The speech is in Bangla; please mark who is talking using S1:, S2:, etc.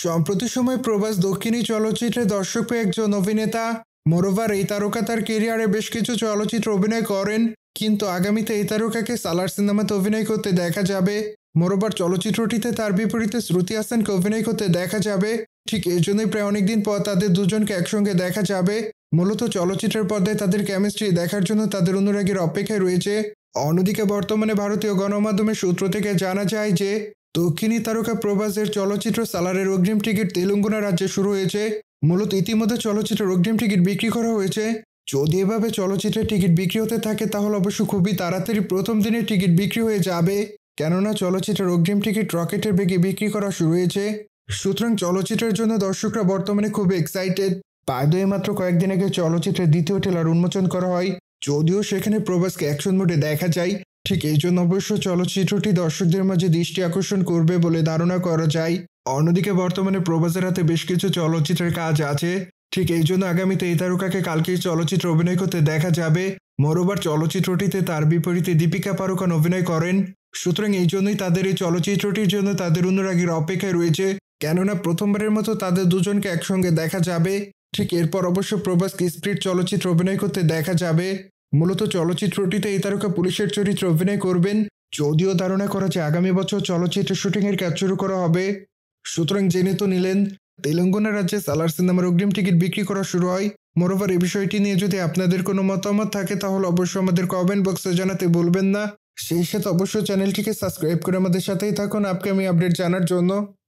S1: সম্প্রতি সময়ে প্রভাস দক্ষিণী চলচ্চিত্রে দর্শক পেয়ে একজন অভিনেতা। মোরওভার এই তারকা তার কেরিয়ারে বেশ কিছু চলচ্চিত্র অভিনয় করেন, কিন্তু আগামীতে এই তারকাকে সালার সিনেমাতে অভিনয় করতে দেখা যাবে। মোরওভার চলচ্চিত্রটিতে তার বিপরীতে শ্রুতি হাসানকে অভিনয় করতে দেখা যাবে। ঠিক এই জন্যই প্রায় অনেকদিন পর তাদের দুজনকে একসঙ্গে দেখা যাবে। মূলত চলচ্চিত্রের পর্দায় তাদের কেমিস্ট্রি দেখার জন্য তাদের অনুরাগীর অপেক্ষায় রয়েছে। অন্যদিকে বর্তমানে ভারতীয় গণমাধ্যমের সূত্র থেকে জানা যায় যে দক্ষিণী তারকা প্রভাসের চলচ্চিত্র সালারের অগ্রিম টিকিট তেলেঙ্গানা রাজ্যে শুরু হয়েছে। মূলত ইতিমধ্যে চলচ্চিত্রের অগ্রিম টিকিট বিক্রি করা হয়েছে। যদি এভাবে চলচ্চিত্রের টিকিট বিক্রি হতে থাকে তাহলে অবশ্য খুবই তাড়াতাড়ি প্রথম দিনে টিকিট বিক্রি হয়ে যাবে, কেননা চলচ্চিত্রের অগ্রিম টিকিট রকেটের বেগে বিক্রি করা শুরু হয়েছে। সুতরাং চলচ্চিত্রের জন্য দর্শকরা বর্তমানে খুব এক্সাইটেড। পায়দয়ে মাত্র কয়েকদিন আগে চলচ্চিত্রের দ্বিতীয় ট্রেলার উন্মোচন করা হয়, যদিও সেখানে প্রভাসকে অ্যাকশন মোডে দেখা যায়। ঠিক এই জন্য অবশ্য চলচ্চিত্রটি দর্শকদের মাঝে দৃষ্টি আকর্ষণ করবে বলে ধারণা করা যায়। অন্যদিকে বর্তমানে প্রভাসের হাতে বেশ কিছু চলচ্চিত্রের কাজ আছে। ঠিক এই জন্য আগামীতে এই তারকাকে কালকেই চলচ্চিত্র অভিনয় করতে দেখা যাবে। মোরওভার চলচ্চিত্রটিতে তার বিপরীতে দীপিকা পাড়ুকোন অভিনয় করেন। সুতরাং এই জন্যই তাদের এই চলচ্চিত্রটির জন্য তাদের অনুরাগীর অপেক্ষায় রয়েছে, কেননা প্রথমবারের মতো তাদের দুজনকে একসঙ্গে দেখা যাবে। ঠিক এরপর অবশ্য প্রভাসকে স্পিরিট চলচ্চিত্র অভিনয় করতে দেখা যাবে। মূলত চলচ্চিত্রটিতে এই তারকা পুলিশের চরিত্রে অভিনয় করবেন, যদিও ধারণা করা যায় আগামী বছর চলচ্চিত্রের শুটিংয়ের কাজ শুরু করা হবে। সুতরাং জেনে তো নিলেন, তেলেঙ্গানা রাজ্যে সালার সিনেমার অগ্রিম টিকিট বিক্রি করা শুরু হয়। মোরওভার এই বিষয়টি নিয়ে যদি আপনাদের কোনো মতামত থাকে তাহলে অবশ্যই আমাদের কমেন্ট বক্সে জানাতে ভুলবেন না। সেই সাথে অবশ্যই চ্যানেলটিকে সাবস্ক্রাইব করে আমাদের সাথেই থাকুন আপকামিং আপডেট জানার জন্য।